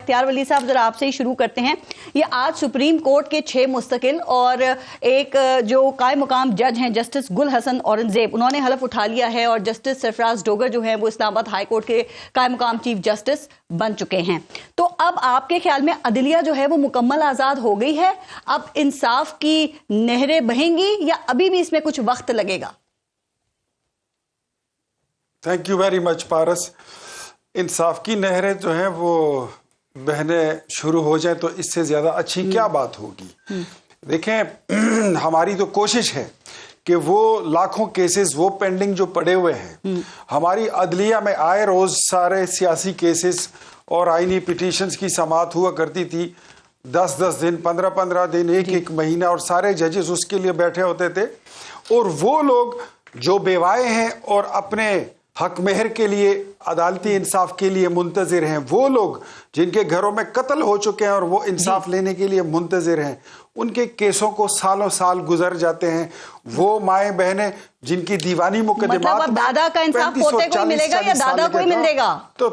اختیار ولی صاحب ذرا آپ سے ہی شروع کرتے ہیں. یہ آج سپریم کورٹ کے 6 مستقل اور ایک جو قائم مقام جج ہیں جسٹس گل حسن اورنگزیب، انہوں نے حلف اٹھا لیا ہے اور جسٹس سرفراز ڈوگر جو ہیں وہ اسلام آباد ہائی کورٹ کے قائم مقام چیف جسٹس بن چکے ہیں. تو اب آپ کے خیال میں عدلیہ جو ہے وہ مکمل آزاد ہو گئی ہے؟ اب انصاف کی نہریں بہیں گی یا ابھی بھی اس میں کچھ وقت لگے گا؟ تھینک یو ویری مچ پارس. انصاف کی نہریں جو ہیں وہ بہنے شروع ہو جائیں تو اس سے زیادہ اچھی کیا بات ہوگی. دیکھیں ہماری تو کوشش ہے کہ وہ لاکھوں کیسز وہ پینڈنگ جو پڑے ہوئے ہیں ہماری عدلیہ میں آئے روز سارے سیاسی کیسز اور آئینی پٹیشنز کی سماعت ہوا کرتی تھی 10 دن 15 دن ایک مہینہ، اور سارے ججز اس کے لیے بیٹھے ہوتے تھے. اور وہ لوگ جو بیوائے ہیں اور اپنے حق مہر کے لیے عدالتی انصاف کے لیے منتظر ہیں، وہ لوگ جن کے گھروں میں قتل ہو چکے ہیں اور وہ انصاف لینے کے لیے منتظر ہیں، ان کے کیسوں کو سالوں سال گزر جاتے ہیں. وہ مائیں بہنیں جن کی دیوانی مقدمات مطلب اب دادا کا انصاف پوتے کو ملے گا یا دادا کو ہی ملے گا؟ تو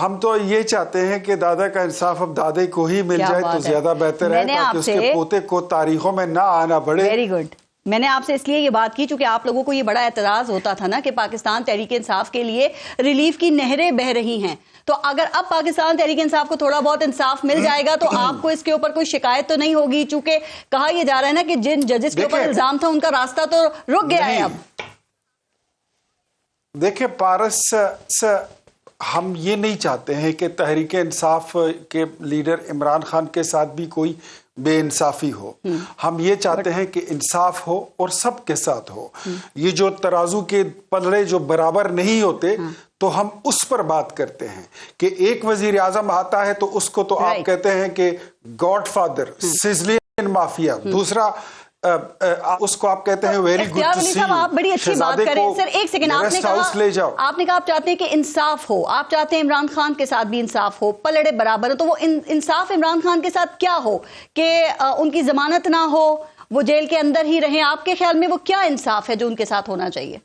ہم تو یہ چاہتے ہیں کہ دادا کا انصاف اب دادے کو ہی مل جائے تو زیادہ بہتر ہے تاکہ اس کے پوتے کو تاریخوں میں نہ آنا پڑے. Very good. میں نے آپ سے اس لیے یہ بات کی چونکہ آپ لوگوں کو یہ بڑا اعتراض ہوتا تھا نا کہ پاکستان تحریک انصاف کے لیے ریلیف کی نہریں بہ رہی ہیں. تو اگر اب پاکستان تحریک انصاف کو تھوڑا بہت انصاف مل جائے گا تو آپ کو اس کے اوپر کوئی شکایت تو نہیں ہوگی، چونکہ کہا یہ جا رہا ہے نا کہ جن ججز کے اوپر الزام تھا ان کا راستہ تو رک گیا ہے. اب دیکھیں پارس، ہم یہ نہیں چاہتے ہیں کہ تحریک انصاف کے لیڈر عمران خان کے ساتھ بھی کوئی بے انصافی ہو. ہم یہ چاہتے ہیں کہ انصاف ہو اور سب کے ساتھ ہو. یہ جو ترازو کے پلڑے جو برابر نہیں ہوتے تو ہم اس پر بات کرتے ہیں کہ ایک وزیر اعظم آتا ہے تو اس کو تو آپ کہتے ہیں کہ گاڈ فادر، سزلین مافیا، دوسرا اس کو آپ کہتے ہیں very good to see you. آپ بڑی اچھی بات کریں. سر ایک سیکنڈ، آپ نے کہا آپ چاہتے ہیں کہ انصاف ہو، آپ چاہتے ہیں عمران خان کے ساتھ بھی انصاف ہو، پلڑے برابر ہو. تو وہ انصاف عمران خان کے ساتھ کیا ہو کہ ان کی ضمانت نہ ہو، وہ جیل کے اندر ہی رہیں؟ آپ کے خیال میں وہ کیا انصاف ہے جو ان کے ساتھ ہونا چاہیے؟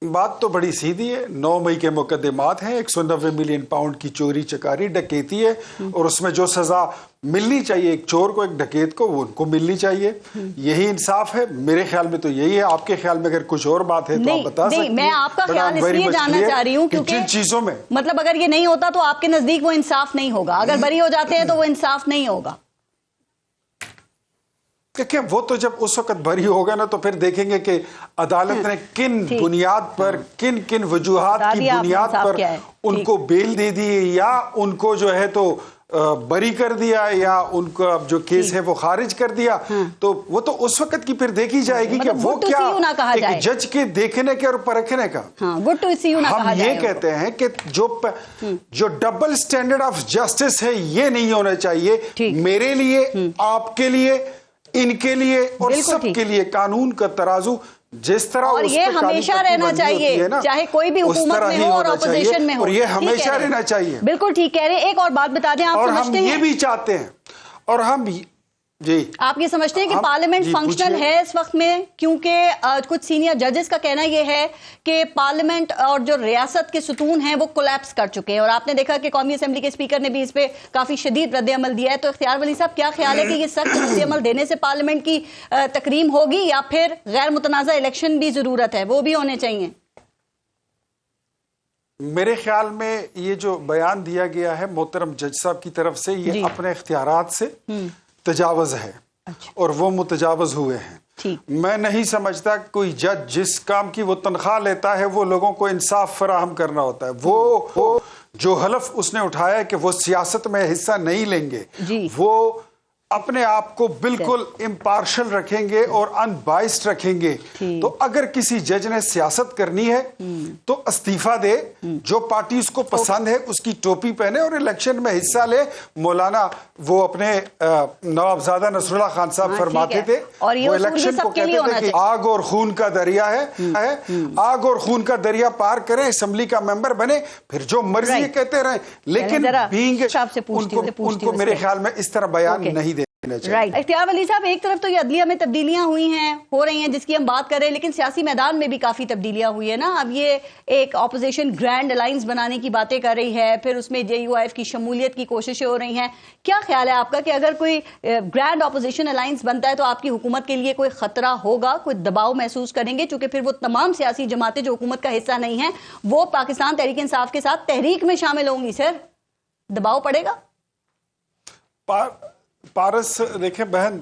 بات تو بڑی سیدھی ہے. 9 مئی کے مقدمات ہیں، 190 ملین پاؤنڈ کی چوری چکاری ڈکیتی ہے، اور اس میں جو سزا ملنی چاہیے ایک چور کو ایک ڈکیت کو وہ ان کو ملنی چاہیے. یہی انصاف ہے میرے خیال میں. تو یہی ہے. آپ کے خیال میں اگر کچھ اور بات ہے تو آپ بتا سکتے ہیں. میں آپ کا خیال اس لیے جاننا چاہ رہی ہوں کیونکہ جن چیزوں میں مطلب اگر یہ نہیں ہوتا تو آپ کے نزدیک وہ انصاف نہیں ہوگا، اگر بری ہو جاتے ہیں تو وہ انصاف نہیں ہوگا. دیکھیں وہ تو جب اس وقت بری ہوگا نا تو پھر دیکھیں گے کہ عدالت نے کن بنیاد پر کن وجوہات کی بنیاد پر ان کو بیل دے دی یا ان کو جو ہے تو بری کر دیا یا ان کا جو کیس ہے وہ خارج کر دیا. تو وہ تو اس وقت کی پھر دیکھی جائے گی کہ وہ کیا ایک جج کے دیکھنے کے اور پرکھنے کا. ہم یہ کہتے ہیں کہ جو ڈبل سٹینڈرڈ آف جسٹس ہے یہ نہیں ہونا چاہیے. میرے لیے، آپ کے لیے، ان کے لیے اور سب کے لیے قانون کا ترازو جس طرح اور یہ ہمیشہ رہنا چاہیے چاہے کوئی بھی حکومت میں ہو اور اپوزیشن میں ہو، اور یہ ہمیشہ رہنا چاہیے. بالکل ٹھیک کہہ رہے ہیں. ایک اور بات بتا دیں، آپ سمجھتے ہیں اور ہم یہ بھی چاہتے ہیں اور ہم آپ یہ سمجھتے ہیں کہ پارلیمنٹ فنکشنل ہے اس وقت میں؟ کیونکہ کچھ سینئر ججز کا کہنا یہ ہے کہ پارلیمنٹ اور جو ریاست کے ستون ہیں وہ کولیپس کر چکے ہیں، اور آپ نے دیکھا کہ قومی اسمبلی کے اسپیکر نے بھی اس پہ کافی شدید رد عمل دیا ہے. تو اختیار ولی صاحب کیا خیال ہے کہ یہ سخت رد عمل دینے سے پارلیمنٹ کی تکریم ہوگی یا پھر غیر متنازع الیکشن بھی ضرورت ہے، وہ بھی ہونے چاہیے؟ میرے خیال میں یہ جو بیان دیا گیا ہے محترم جج صاحب کی طرف سے یہ اپنے اختیارات سے تجاوز ہے اور وہ متجاوز ہوئے ہیں. میں نہیں سمجھتا کوئی جج جس کام کی وہ تنخواہ لیتا ہے وہ لوگوں کو انصاف فراہم کرنا ہوتا ہے. وہ جو حلف اس نے اٹھایا ہے کہ وہ سیاست میں حصہ نہیں لیں گے، وہ اپنے آپ کو بالکل امپارشل رکھیں گے اور ان بائسڈ رکھیں گے. تو اگر کسی جج نے سیاست کرنی ہے تو استعفیٰ دے، جو پارٹی اس کو پسند ہے اس کی ٹوپی پہنے اور الیکشن میں حصہ لے. مولانا وہ اپنے نوابزادہ نصر اللہ خان صاحب فرماتے تھے، وہ الیکشن کو کہتے تھے کہ آگ اور خون کا دریا ہے، آگ اور خون کا دریا پار کریں، اسمبلی کا ممبر بنے، پھر جو مرضی کہتے رہیں، لیکن ان کو میرے خیال میں اس طرح بیان نہیں دیکھنا چاہیے. اختیار ولی صاحب، ایک طرف تو یہ عدلیہ میں تبدیلیاں ہوئی ہیں، ہو رہی ہیں، جس کی ہم بات کر رہے ہیں، لیکن سیاسی میدان میں بھی کافی تبدیلیاں ہوئی ہیں نا. اب یہ ایک اپوزیشن گرینڈ الائنس بنانے کی باتیں کر رہی ہے، پھر اس میں JUIF کی شمولیت کی کوششیں ہو رہی ہیں. کیا خیال ہے آپ کا کہ اگر کوئی گرینڈ اپوزیشن الائنس بنتا ہے تو آپ کی حکومت کے لیے کوئی خطرہ ہوگا، کوئی دباؤ محسوس کریں گے؟ چونکہ پھر وہ تمام سیاسی جماعتیں جو حکومت کا حصہ نہیں ہیں وہ پاکستان تحریک انصاف کے ساتھ تحریک میں شامل ہوں گی. سر، دباؤ پڑے گا؟ پارس دیکھیں بہن،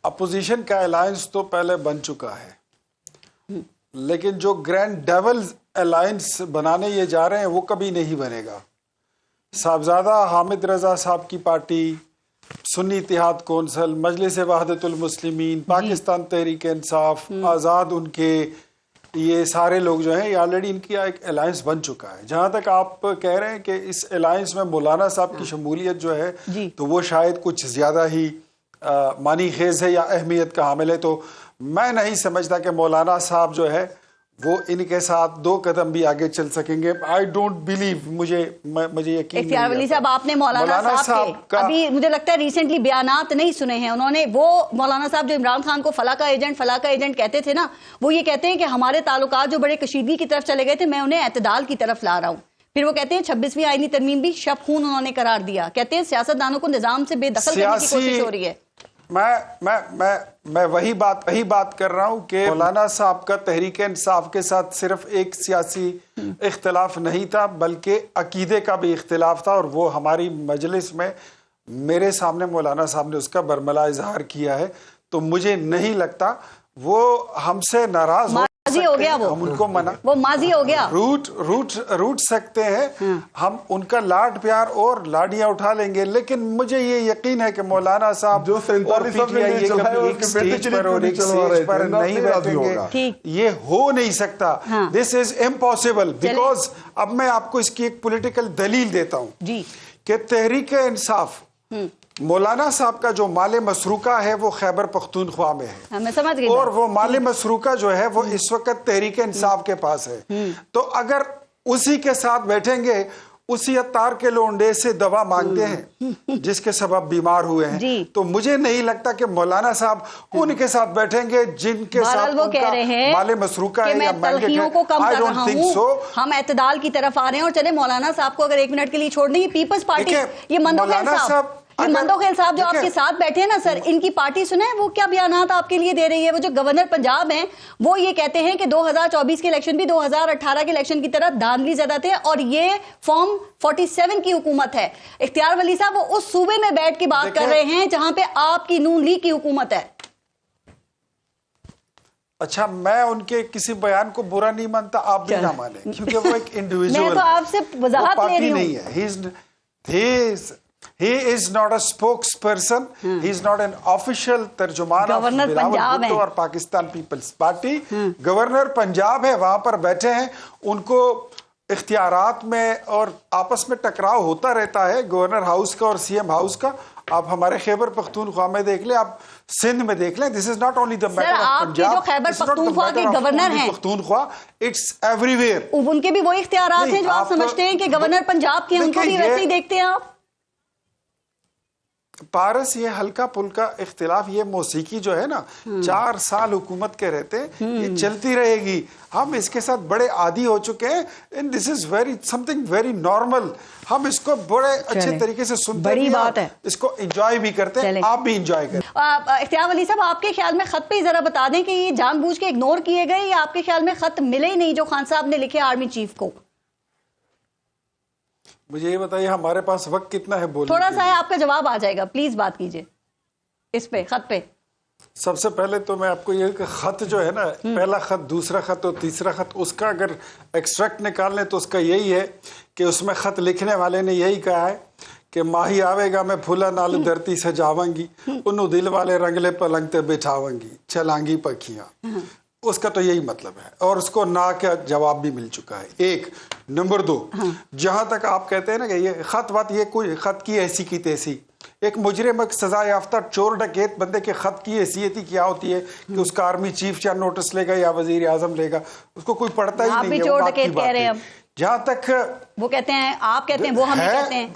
اپوزیشن کا الائنس تو پہلے بن چکا ہے، لیکن جو گرینڈ ڈیولز الائنس بنانے یہ جا رہے ہیں وہ کبھی نہیں بنے گا. صاحبزادہ حامد رضا صاحب کی پارٹی، سنی اتحاد کونسل، مجلس وحدت المسلمین، پاکستان تحریک انصاف، آزاد، ان کے یہ سارے لوگ جو ہیں، یہ آلریڈی ان کی ایک الائنس بن چکا ہے. جہاں تک آپ کہہ رہے ہیں کہ اس الائنس میں مولانا صاحب کی شمولیت جو ہے تو وہ شاید کچھ زیادہ ہی معنی خیز ہے یا اہمیت کا حامل ہے، تو میں نہیں سمجھتا کہ مولانا صاحب جو ہے وہ ان کے ساتھ 2 قدم بھی آگے چل سکیں گے. آئی ڈونٹ بلیو، مجھے یقین اختیار ولی صاحب، آپ نے مولانا صاحب کے ابھی مجھے لگتا ہے ریسنٹلی بیانات نہیں سنے ہیں. انہوں نے، وہ مولانا صاحب جو عمران خان کو فلاں کا ایجنٹ کہتے تھے نا، وہ یہ کہتے ہیں کہ ہمارے تعلقات جو بڑے کشیدگی کی طرف چلے گئے تھے، میں انہیں اعتدال کی طرف لا رہا ہوں. پھر وہ کہتے ہیں 26ویں آئینی ترمیم بھی شب خون انہوں نے قرار دیا. کہتے ہیں سیاست دانوں کو نظام سے بے دخل کرنے کی کوشش ہو رہی ہے. میں وہی بات کر رہا ہوں کہ مولانا صاحب کا تحریک انصاف کے ساتھ صرف ایک سیاسی اختلاف نہیں تھا بلکہ عقیدے کا بھی اختلاف تھا، اور وہ ہماری مجلس میں میرے سامنے مولانا صاحب نے اس کا برملا اظہار کیا ہے. تو مجھے نہیں لگتا وہ ہم سے ناراض ہو گیا، ہم ان کو منع، وہ ماضی ہو گیا، روٹ سکتے ہیں ہم ان کا لاڈ پیار اور لاڈیاں اٹھا لیں گے، لیکن مجھے یہ یقین ہے کہ مولانا صاحب جو ایک سٹیج پر نہیں بیٹھیں گے، یہ ہو نہیں سکتا. دس از امپاسبل، بیکاز اب میں آپ کو اس کی ایک پولیٹیکل دلیل دیتا ہوں کہ تحریک انصاف، مولانا صاحب کا جو مال مسروقہ ہے وہ خیبر پختونخوا میں ہے، اور وہ مال مسروقہ جو ہے وہ اس وقت تحریک انصاف کے پاس ہے. تو اگر اسی کے ساتھ بیٹھیں گے، اسی عطار کے لونڈے سے دوا مانگتے ہیں جس کے سبب بیمار ہوئے ہیں، تو مجھے نہیں لگتا کہ مولانا صاحب ان کے ساتھ بیٹھیں گے جن کے ساتھ وہ کہہ رہے ہیں مال مسروقہ ہے یا تلخیوں کو کم کر رہا ہوں، ہم اعتدال کی طرف آ رہے ہیں. اور چلے مولانا صاحب کو اگر 1 منٹ کے لیے چھوڑ دیں، یہ پیپلز پارٹی، یہ مندوخیل صاحب جو آپ کے ساتھ بیٹھے ہیں نا سر، ان کی پارٹی سنیں وہ کیا بیانات آپ کے لیے دے رہی ہے. وہ جو گورنر پنجاب ہیں وہ یہ کہتے ہیں کہ 2024 کے الیکشن بھی 2018 کے الیکشن کی طرح دھاندلی زدہ تھے، اور یہ فارم 47 کی حکومت ہے. اختیار ولی صاحب وہ اس صوبے میں بیٹھ کے بات کر رہے ہیں جہاں پہ آپ کی نون لیگ کی حکومت ہے. اچھا، میں ان کے کسی بیان کو برا نہیں مانتا، آپ بھی نہ مانیں، کیونکہ وہ ایک انڈیویجول، میں تو آپ سے وضاحت لے رہی ہوں. He is not a spokesperson. He is not an official ترجمان of بلاول بھٹو اور پاکستان پیپلز پارٹی. گورنر پنجاب ہے، وہاں پر بیٹھے ہیں، ان کو اختیارات میں اور آپس میں ٹکراؤ ہوتا رہتا ہے، گورنر ہاؤس کا اور CM ہاؤس کا. آپ ہمارے خیبر پختونخوا میں دیکھ لیں، آپ سندھ میں دیکھ لیں. This is not only the matter of Punjab, جو خیبر پختونخوا کے گورنر ہیں، پختونخوا اٹس ایوری ویئر، ان کے بھی وہی اختیارات ہیں جو آپ سمجھتے ہیں کہ گورنر پنجاب کے ہیں، ان کو بھی ویسے ہی دیکھتے ہیں آپ. پارس، یہ ہلکا پھلکا اختلاف، یہ موسیقی جو ہے نا 4 سال حکومت کے رہتے یہ چلتی رہے گی. ہم اس کے ساتھ بڑے عادی ہو چکے ہیں. And this is something very normal. ہم اس کو بڑے اچھے طریقے سے سنتے ہیں، اس کو انجوائے بھی کرتے ہیں. آپ بھی انجوائے کریں. اختیار ولی صاحب، آپ کے خیال میں خط پہ ذرا بتا دیں کہ یہ جان بوجھ کے اگنور کیے گئے یا آپ کے خیال میں خط ملے ہی نہیں جو خان صاحب نے لکھے آرمی چیف کو؟ مجھے یہ بتائیے ہمارے پاس وقت کتنا ہے بولنے؟ تھوڑا سا ہے، آپ کا جواب آ جائے گا، پلیز بات کیجئے اس پہ، خط پہ. سب سے پہلے تو میں آپ کو یہ کہ خط جو ہے نا، پہلا خط، دوسرا خط اور تیسرا خط، اس کا اگر ایکسٹریکٹ نکال لیں تو اس کا یہی ہے کہ اس میں خط لکھنے والے نے یہی کہا ہے کہ ماہی آوے گا میں پھولا نال دھرتی سجاواں گی، انہوں دل والے رنگلے پلنگ تے بٹھاواں گی، چلانگی پکھیاں. اس کا تو یہی مطلب ہے، اور اس کو نہ کا جواب بھی مل چکا ہے. 1 نمبر 2، جہاں تک آپ کہتے ہیں نا کہ یہ خط بات، یہ کوئی خط کی ایسی کی تیسی، ایک مجرم، ایک سزا یافتہ چور ڈکیت بندے کے خط کی حیثیت ہی کیا ہوتی ہے کہ اس کا آرمی چیف یا نوٹس لے گا یا وزیر اعظم لے گا، اس کو کوئی پڑھتا ہی نہیں ہے. جہاں تک وہ کہتے ہیں، آپ کہتے ہیں، وہ ہمیں کہتے ہیں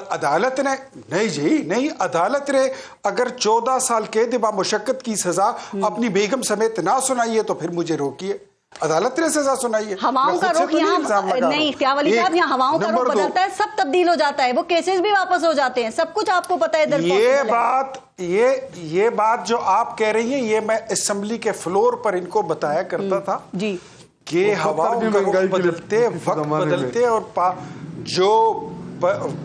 عدالت نے نہیں جی نہیں، عدالت نے اگر 14 سال قید با مشقت کی سزا اپنی بیگم سمیت نہ سنائی ہے تو پھر مجھے روکیے، عدالت نے سزا سنائی ہے۔ ہواؤں کا رخ یہاں نہیں، اختیار ولی صاحب، یہاں ہواؤں کا رخ بدلتا ہے، سب تبدیل ہو جاتا ہے، وہ کیسز بھی واپس ہو جاتے ہیں، سب کچھ آپ کو پتا ہے۔ یہ بات جو آپ کہہ رہی ہیں، یہ میں اسمبلی کے فلور پر ان کو بتایا کرتا تھا جی کہ ہواؤں کا رخ بدلتے، وقت بدلتے، اور جو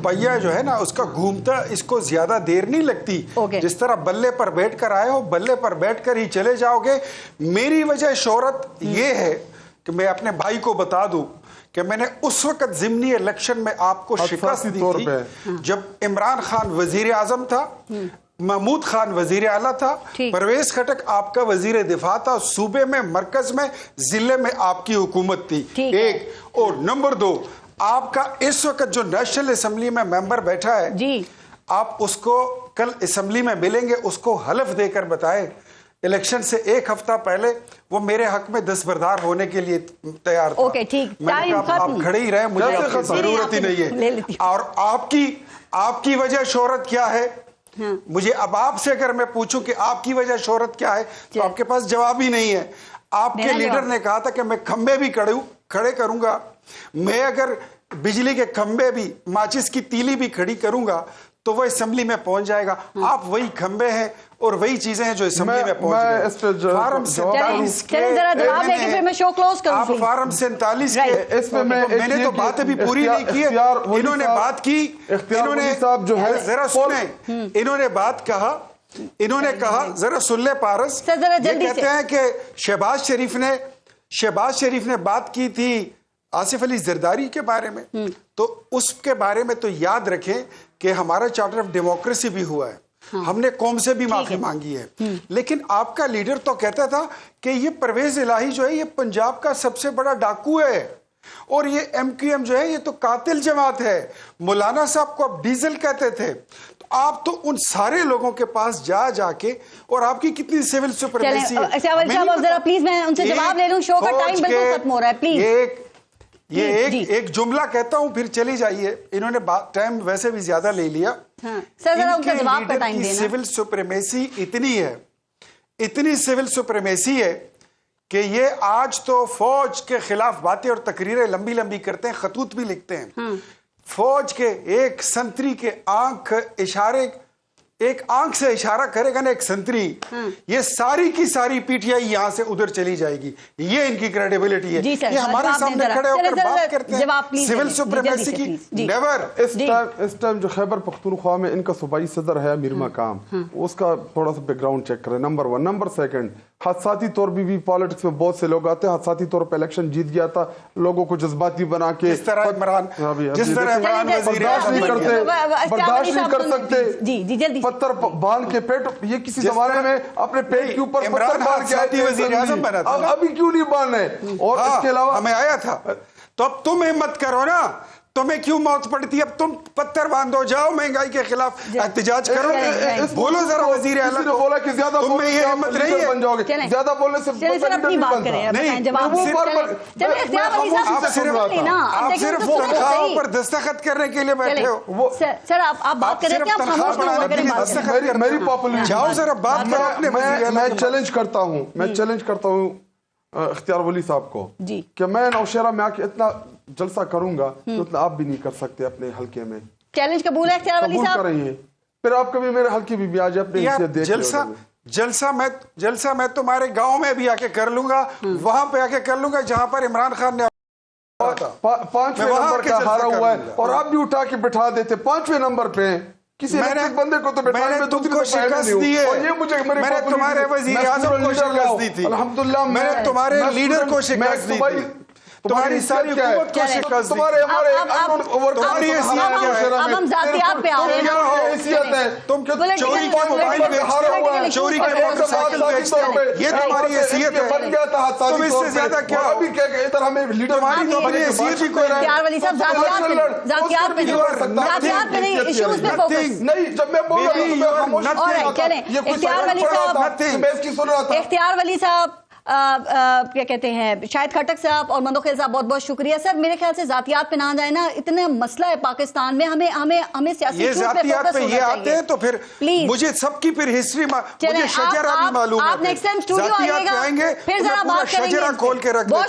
پہیا جو ہے نا اس کا گھومتا، اس کو زیادہ دیر نہیں لگتی، جس طرح بلے پر بیٹھ کر آئے ہو بلے پر بیٹھ کر ہی چلے جاؤ گے۔ میری وجہ شہرت یہ ہے کہ میں اپنے بھائی کو بتا دوں کہ میں نے اس وقت ضمنی الیکشن میں آپ کو شکست دی تھی جب عمران خان وزیر اعظم تھا، محمود خان وزیر اعلیٰ تھا، پرویز خٹک آپ کا وزیر دفاع تھا، صوبے میں، مرکز میں، ضلع میں آپ کی حکومت تھی، ایک۔ اور نمبر 2، آپ کا اس وقت جو نیشنل اسمبلی میں ممبر بیٹھا ہے، آپ اس کو کل اسمبلی میں ملیں گے، اس کو حلف دے کر بتائیں الیکشن سے 1 ہفتہ پہلے وہ میرے حق میں دستبردار ہونے کے لیے تیار تھا۔ میں نے کہا آپ کھڑے ہی رہیں، مجھے آپ کی ضرورت ہی نہیں ہے۔ اور آپ کی وجہ شہرت کیا ہے؟ مجھے اب آپ سے اگر میں پوچھوں کہ آپ کی وجہ شہرت کیا ہے تو آپ کے پاس جواب ہی نہیں ہے۔ آپ کے لیڈر نے کہا تھا کہ میں کھمبے بھی کھڑے کروں گا، میں اگر بجلی کے کھمبے بھی، ماچس کی تیلی بھی کھڑی کروں گا تو وہ اسمبلی میں پہنچ جائے گا۔ آپ وہی کھمبے ہیں اور وہی چیزیں ہیں جو اسمبلی میں پہنچ گئے۔ فارم 47 کے آپ فارم 47 کے میں نے تو بات ابھی پوری نہیں کی ہے، انہوں نے بات کی، انہوں نے ذرا سنیں، انہوں نے بات کہا، انہوں نے کہا ذرا سن لے پارس، یہ کہتے ہیں کہ شہباز شریف نے بات کی تھی آصف علی زرداری کے بارے میں، تو اس کے بارے میں تو یاد رکھیں کہ ہمارا چارٹر آف ڈیموکریسی بھی ہوا ہے، ہم نے قوم سے بھی معافی مانگی ہے، لیکن آپ کا لیڈر تو کہتا تھا کہ یہ پرویز الہی جو ہے یہ پنجاب کا سب سے بڑا ڈاکو ہے، اور یہ ایم کیو ایم جو ہے یہ تو قاتل جماعت ہے۔ مولانا صاحب کو اب ڈیزل کہتے تھے، تو آپ تو ان سارے لوگوں کے پاس جا کے، اور آپ کی کتنی سول سپریمیسی ہے۔ پلیز میں ان سے جواب لے لوں، شو کا ٹائم بالکل ختم ہو رہا ہے، پلیز۔ یہ ایک جملہ کہتا ہوں پھر چلی جائیے، انہوں نے ٹائم ویسے بھی زیادہ لے لیا۔ ان کے لیڈر کی سول سپریمیسی اتنی سول سپریمیسی ہے کہ یہ آج تو فوج کے خلاف باتیں اور تقریریں لمبی لمبی کرتے ہیں، خطوط بھی لکھتے ہیں۔ فوج کے ایک سنتری کے ایک آنکھ سے اشارہ کرے گا نا ایک سنتری، یہ ساری کی ساری پی ٹی آئی یہاں سے ادھر چلی جائے گی، یہ ان کی کریڈیبلٹی ہے۔ یہ ہمارے سامنے کھڑے ہو کر بات کرتے ہیں سول سپریمیسی کی، نیور۔ اس ٹائم جو خیبر پختونخوا میں ان کا صوبائی صدر ہے میر مقام، اس کا تھوڑا سا بیک گراؤنڈ چیک کریں، نمبر 1۔ نمبر 2، حادثاتی طور بھی پالیٹکس میں بہت سے لوگ آتے ہیں، حادثاتی طور پہ الیکشن جیت گیا تھا، لوگوں کو جذباتی بنا کے جس طرح عمران برداشت نہیں کر سکتے، پتھر باندھ کے پیٹ، یہ کسی زمانے میں اپنے پیٹ کے اوپر پتھر باندھ کے آئے وزیر اعظم بنا تھا، ابھی کیوں نہیں باندھنے؟ اور اس کے علاوہ ہمیں آیا تھا، تو اب تم ہمت کرو نا، تمہیں کیوں موت پڑتی؟ اب تم پتھر باندھو، جاؤ مہنگائی کے خلاف احتجاج کرو، بولو ذرا وزیر اعلیٰ کو، بولا کہ زیادہ تم میں یہ ہمت نہیں ہے، بن جاؤ گے، زیادہ بولنے سے اپنی بات کریں، آپ صرف تنخواہوں پر دستخط کرنے کے لیے بیٹھے ہو۔ سر آپ بات کریں کہ آپ خاموش کریں، میری پاپولیٹی جاؤ ذرا بات کرو اپنے وزیر اعلیٰ۔ میں چیلنج کرتا ہوں اختیار ولی صاحب کو کہ میں نوشہرہ میں آ کے اتنا جلسہ کروں گا کہ اتنا آپ بھی نہیں کر سکتے اپنے حلقے میں۔ چیلنج قبول ہے اختیار ولی صاحب؟ قبول کریں، پھر آپ کبھی میرے حلقے بھی آ جائے اپنے حیثیت دیکھ لیں۔ جلسہ میں تمہارے گاؤں میں بھی آ کے کر لوں گا، وہاں پہ آ کے کر لوں گا جہاں پر عمران خان نے 5ویں نمبر کا ہارا ہوا ہے، اور آپ بھی اٹھا کے بٹھا دیتے 5ویں نمبر پہ کسی بندے کو تو میں نے تم کو شکست دی ہے، میں نے تمہارے وزیر اعظم کو شکست دی تھی، الحمدللہ میں نے تمہارے لیڈر کو شکست دی تھی، تمہاری ساری حکومت کو شکست دی، تمہاری حیثیت کیا ہے؟ اب ہم ذاتیات پہ آ رہے ہیں، تم چوری کے موبائل بیچتے ہو، چوری کے موٹر سائیکل بیچتے ہو، یہ تمہاری حیثیت ہے، تم اس سے زیادہ کیا ہو؟ تمہاری تو اپنی حیثیت ہی کوئی رہا ہے۔ اختیار ولی صاحب ذاتیات پہ نہیں، ایشوز پہ فوکس۔ نہیں، جب میں بول رہا ہوں اختیار ولی صاحب کیا کہتے ہیں شاہد خٹک صاحب اور مندوخیل صاحب بہت بہت شکریہ سر. میرے خیال سے ذاتیات پہ نہ جائے نا, اتنا مسئلہ ہے پاکستان میں, ہمیں سیاسی یہ ذاتیات پہ یہ آتے ہیں تو پھر مجھے سب کی پھر ہسٹری مجھے شجرہ بھی معلوم ہے, آپ نیکسٹ ٹائم اسٹوڈیو ذاتیات پہ آئیں گے پھر ذرا بات کریں گے, شجرہ کھول کے رکھ دیتا ہوں.